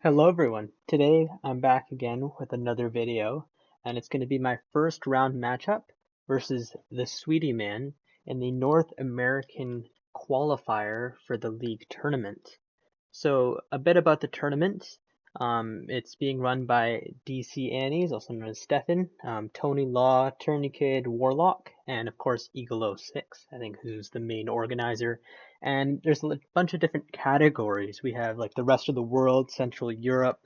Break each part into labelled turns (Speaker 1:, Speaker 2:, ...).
Speaker 1: Hello everyone. Today I'm back again with another video, and it's going to be my first round matchup versus the Sweetie Man in the North American qualifier for the league tournament. So a bit about the tournament. It's being run by DC Annies, also known as Stefan, Tony Law, Tourniquet, Warlock, and of course Eagle06, I think, who's the main organizer. And there's a bunch of different categories. We have like the rest of the world, Central Europe,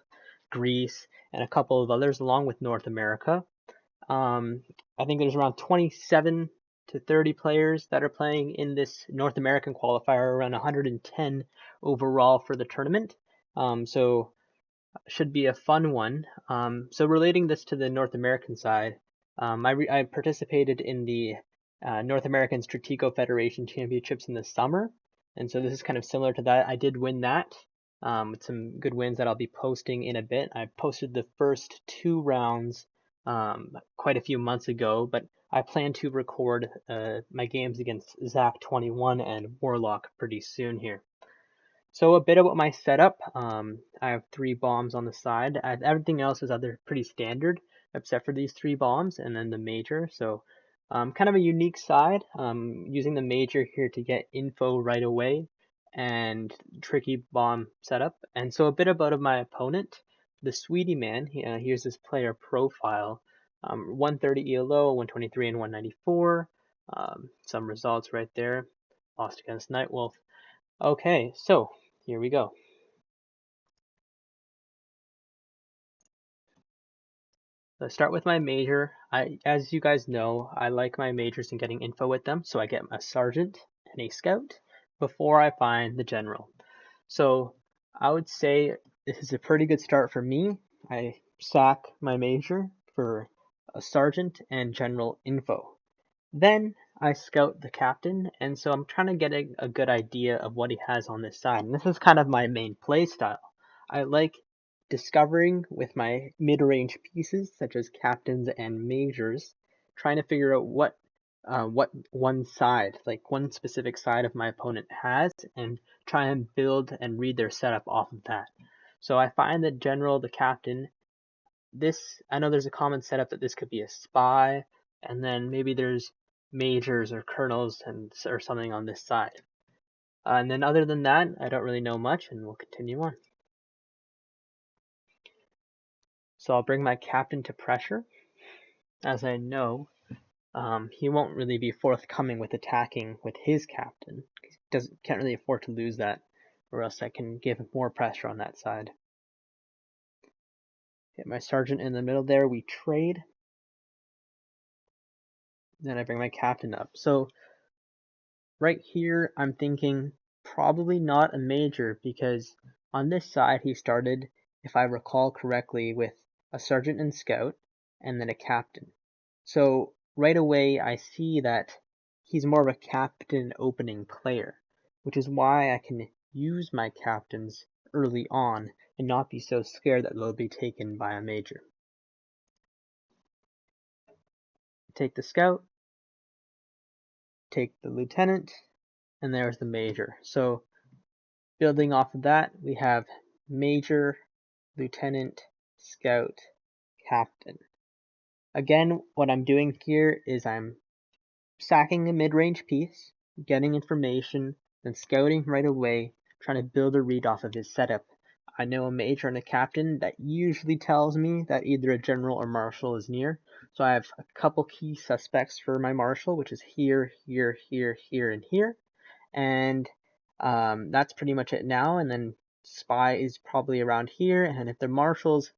Speaker 1: Greece, and a couple of others along with North America. Um, I think there's around 27 to 30 players that are playing in this North American qualifier, around 110 overall for the tournament. So should be a fun one. So relating this to the North American side, I participated in the North American Stratego Federation Championships in the summer, and so this is kind of similar to that. I did win that with some good wins that I'll be posting in a bit. I posted the first two rounds quite a few months ago, but I plan to record my games against Zach21 and Warlock pretty soon here. So a bit about my setup. I have 3 bombs on the side. Everything else is pretty standard, except for these 3 bombs and then the major. So kind of a unique side. Using the major here to get info right away and tricky bomb setup. And so a bit about my opponent, the Sweetie Man. Here's his player profile. 130 ELO, 123 and 194. Some results right there. Lost against Nightwolf. Okay, so here we go. Let's start with my major. As you guys know, I like my majors and getting info with them, so I get a sergeant and a scout before I find the general. So I would say this is a pretty good start for me. I sack my major for a sergeant and general info. Then I scout the captain, and so I'm trying to get a good idea of what he has on this side. And this is kind of my main play style. I like discovering with my mid-range pieces, such as captains and majors, trying to figure out what one side, like one specific side of my opponent has, and try and build and read their setup off of that. So I find the general, the captain, I know there's a common setup that this could be a spy, and then maybe there's majors or colonels or something on this side. And then other than that, I don't really know much, and we'll continue on. So I'll bring my captain to pressure, as I know he won't really be forthcoming with attacking with his captain. He can't really afford to lose that, or else I can give him more pressure on that side. Get my sergeant in the middle there, we trade. Then I bring my captain up. So right here, I'm thinking probably not a major because on this side he started, if I recall correctly, with a sergeant and scout and then a captain. So right away I see that he's more of a captain opening player, which is why I can use my captains early on and not be so scared that they'll be taken by a major. Take the scout, take the lieutenant, and there's the major. So building off of that, we have major, lieutenant, scout, captain. Again, what I'm doing here is I'm sacking a mid-range piece, getting information, then scouting right away, trying to build a read off of his setup. I know a major and a captain that usually tells me that either a general or marshal is near. So I have a couple key suspects for my marshal, which is here, here, here, here, and here. And that's pretty much it now. And then spy is probably around here. And if the marshal's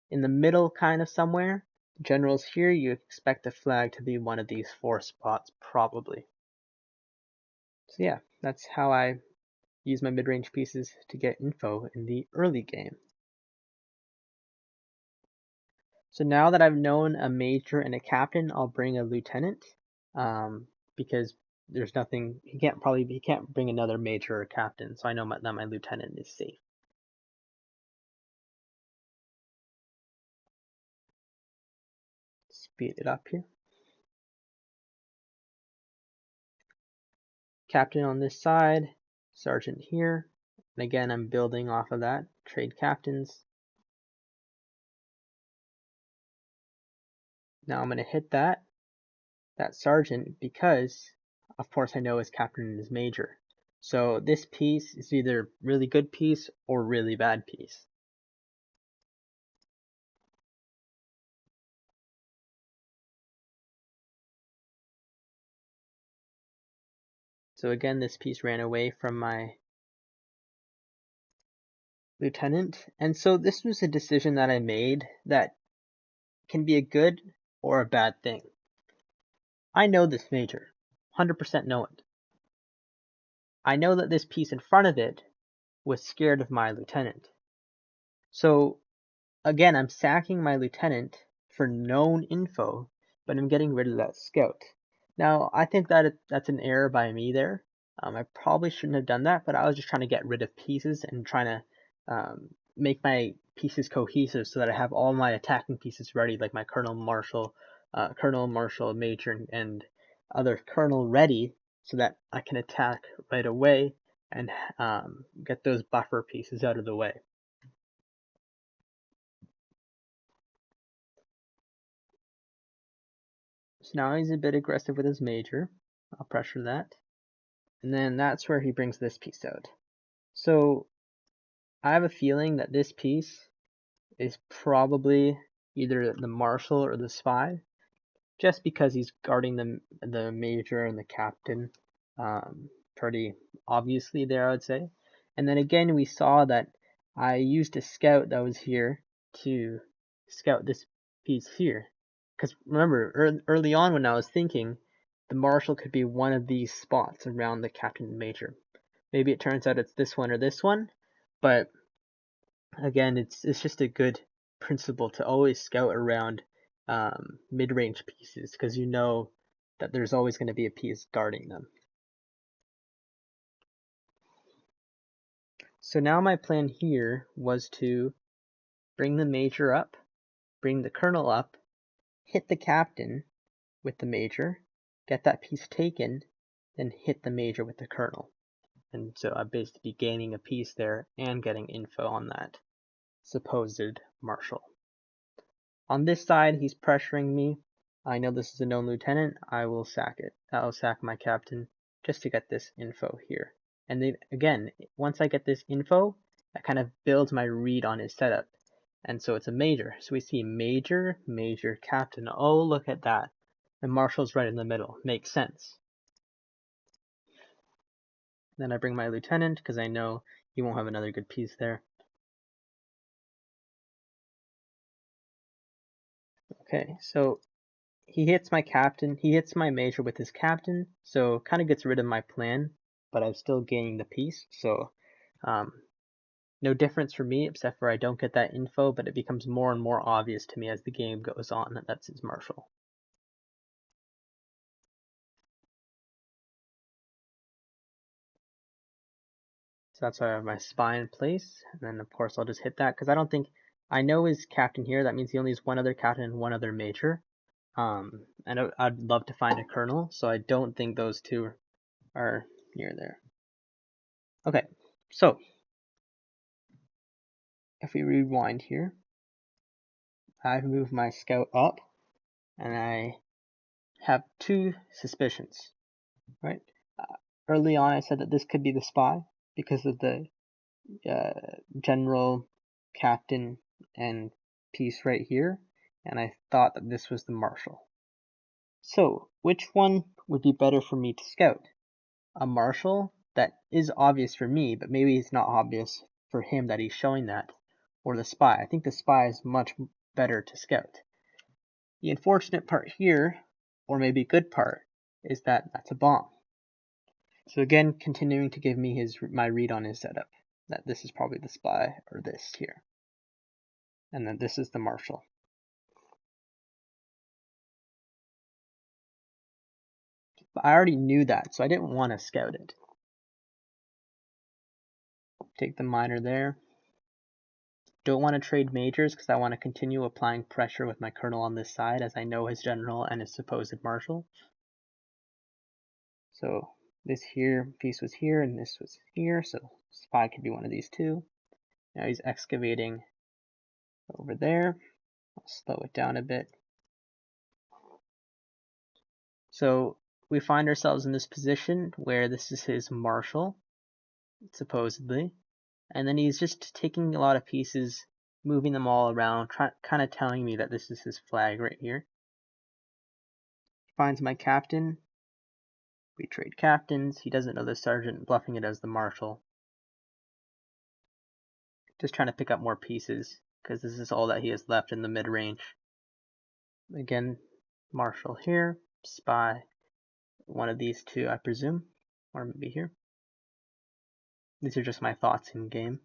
Speaker 1: in the middle kind of somewhere, general's here, you expect the flag to be one of these 4 spots probably. So yeah, that's how I use my mid-range pieces to get info in the early game. So now that I've known a major and a captain, I'll bring a lieutenant because there's nothing, he can't bring another major or captain, so I know that my lieutenant is safe. Speed it up here. Captain on this side, sergeant here, and again I'm building off of that. Trade captains, Now I'm going to hit that sergeant, because of course I know his captain and his major. So this piece is either really good piece or really bad piece. So again, this piece ran away from my lieutenant. And so this was a decision that I made that can be a good or a bad thing. I know this major, 100% know it. I know that this piece in front of it was scared of my lieutenant. So again, I'm sacking my lieutenant for known info, but I'm getting rid of that scout. Now, I think that that's an error by me there. I probably shouldn't have done that, but I was just trying to get rid of pieces and trying to make my pieces cohesive so that I have all my attacking pieces ready, like my colonel, marshal, major, and other colonel ready, so that I can attack right away and get those buffer pieces out of the way. So now he's a bit aggressive with his major. I'll pressure that. And then that's where he brings this piece out. So I have a feeling that this piece is probably either the marshal or the spy, just because he's guarding the major and the captain pretty obviously there, I would say. And then again, we saw that I used a scout that was here to scout this piece here. Because remember, early on when I was thinking, the marshal could be one of these spots around the captain and major. Maybe it turns out it's this one or this one, but again, it's just a good principle to always scout around mid-range pieces, because you know that there's always going to be a piece guarding them. So now my plan here was to bring the major up, bring the colonel up, hit the captain with the major, get that piece taken, then hit the major with the colonel. And so I'd basically be gaining a piece there and getting info on that supposed marshal. On this side, he's pressuring me. I know this is a known lieutenant. I will sack it. I'll sack my captain just to get this info here. And then again, once I get this info, that kind of builds my read on his setup. And so it's a major. So we see major, major, captain. Oh, look at that. The marshal's right in the middle. Makes sense. Then I bring my lieutenant because I know he won't have another good piece there. Okay, so he hits my captain. He hits my major with his captain, so kind of gets rid of my plan, but I'm still gaining the piece. So no difference for me, except for I don't get that info, but it becomes more and more obvious to me as the game goes on that that's his marshal. So that's why I have my spy in place, and then of course I'll just hit that, because I don't think, I know his captain here, that means he only has one other captain and one other major. And I'd love to find a colonel, so I don't think those two are near there. Okay, so if we rewind here, I've moved my scout up, and I have two suspicions, right? Early on, I said that this could be the spy because of the general, captain, and piece right here, and I thought that this was the marshal. So, which one would be better for me to scout? A marshal that is obvious for me, but maybe it's not obvious for him that he's showing that, or the spy? I think the spy is much better to scout. The unfortunate part here, or maybe good part, is that that's a bomb. So again, continuing to give me my read on his setup, that this is probably the spy, or this here. And then this is the marshal. But I already knew that, so I didn't want to scout it. Take the minor there. Don't want to trade majors because I want to continue applying pressure with my colonel on this side, as I know his general and his supposed marshal. So this here piece was here and this was here, so spy could be one of these two. Now he's excavating over there. I'll slow it down a bit. So we find ourselves in this position where this is his marshal, supposedly, and then he's just taking a lot of pieces, moving them all around, kind of telling me that this is his flag right here. Finds my captain. We trade captains. He doesn't know the sergeant, bluffing it as the marshal. Just trying to pick up more pieces, because this is all that he has left in the mid-range. Again, marshal here, spy, one of these two, I presume, or maybe here. These are just my thoughts in game.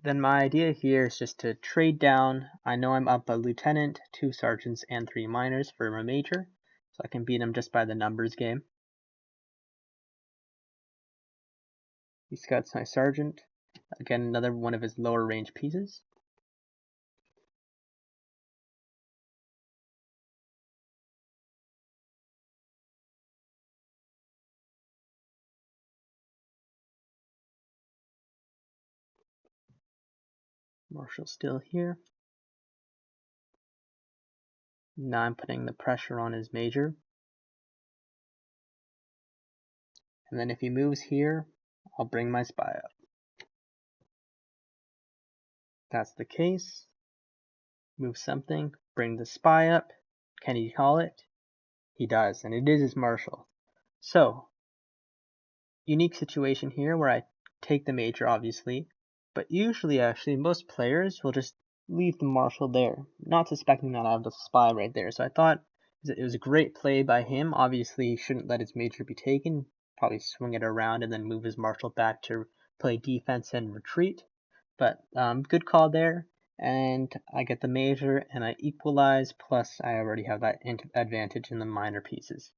Speaker 1: Then my idea here is just to trade down. I know I'm up a lieutenant, 2 sergeants, and 3 minors for a major, so I can beat him just by the numbers game. He scouts my sergeant. Again, another one of his lower range pieces. Marshal still here. Now I'm putting the pressure on his major. And then if he moves here, I'll bring my spy up. That's the case. Move something, bring the spy up. Can he call it? He does, and it is his marshal. So, unique situation here where I take the major, obviously, but usually, actually, most players will just leave the marshal there, not suspecting that I have the spy right there. So I thought it was a great play by him. Obviously, he shouldn't let his major be taken, probably swing it around and then move his marshal back to play defense and retreat. But good call there, and I get the major and I equalize, plus I already have that advantage in the minor pieces.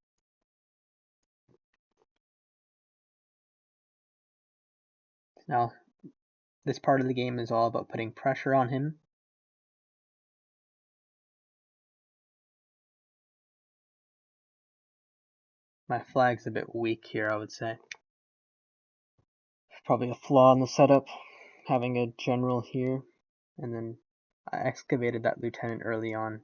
Speaker 1: Now, this part of the game is all about putting pressure on him. My flag's a bit weak here, I would say. Probably a flaw in the setup, having a general here, and then I excavated that lieutenant early on.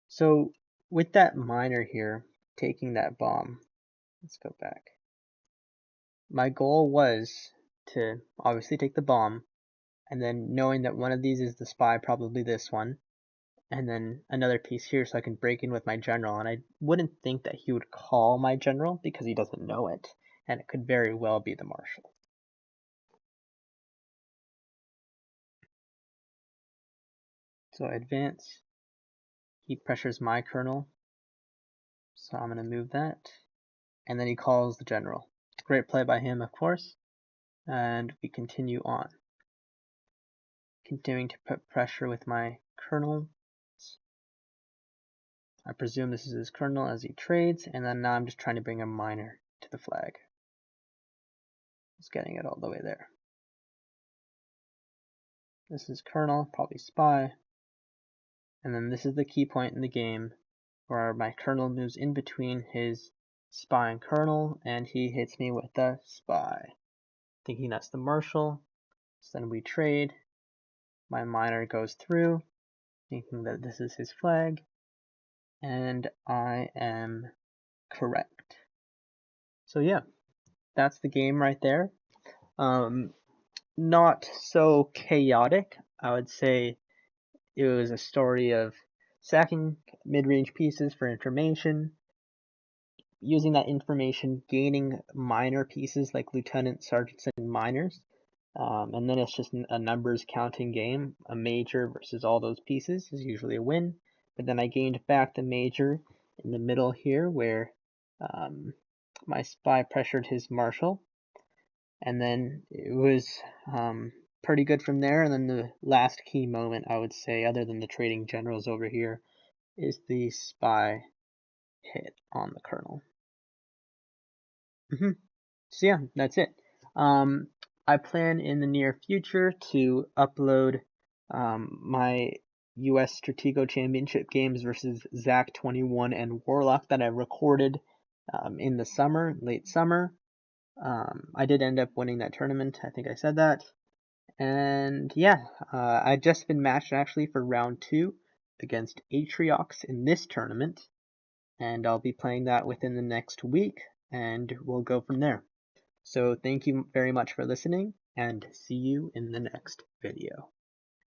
Speaker 1: So with that minor here, taking that bomb, let's go back. My goal was to obviously take the bomb, and then knowing that one of these is the spy, probably this one, and then another piece here so I can break in with my general. And I wouldn't think that he would call my general because he doesn't know it, and it could very well be the marshal. So I advance. He pressures my colonel, so I'm going to move that. And then he calls the general. Great play by him, of course. And we continue on. Continuing to put pressure with my colonel. I presume this is his colonel as he trades, and then now I'm just trying to bring a minor to the flag. Just getting it all the way there. This is colonel, probably spy. And then this is the key point in the game where my colonel moves in between his spy and colonel, and he hits me with the spy. Thinking that's the marshal. So then we trade. My minor goes through, thinking that this is his flag, and I am correct. So yeah, that's the game right there. Not so chaotic. I would say it was a story of sacking mid-range pieces for information, using that information, gaining minor pieces like lieutenants, sergeants, and minors. And then it's just a numbers counting game. A major versus all those pieces is usually a win. But then I gained back the major in the middle here where my spy pressured his marshal. And then it was pretty good from there. And then the last key moment, I would say, other than the trading generals over here, is the spy hit on the colonel. So yeah, that's it. I plan in the near future to upload my US Stratego Championship games versus Zach 21 and Warlock that I recorded in the summer, late summer. I did end up winning that tournament. I think I said that. And yeah, I just been matched actually for round 2 against Atriox in this tournament, and I'll be playing that within the next week, and we'll go from there. So thank you very much for listening, and see you in the next video.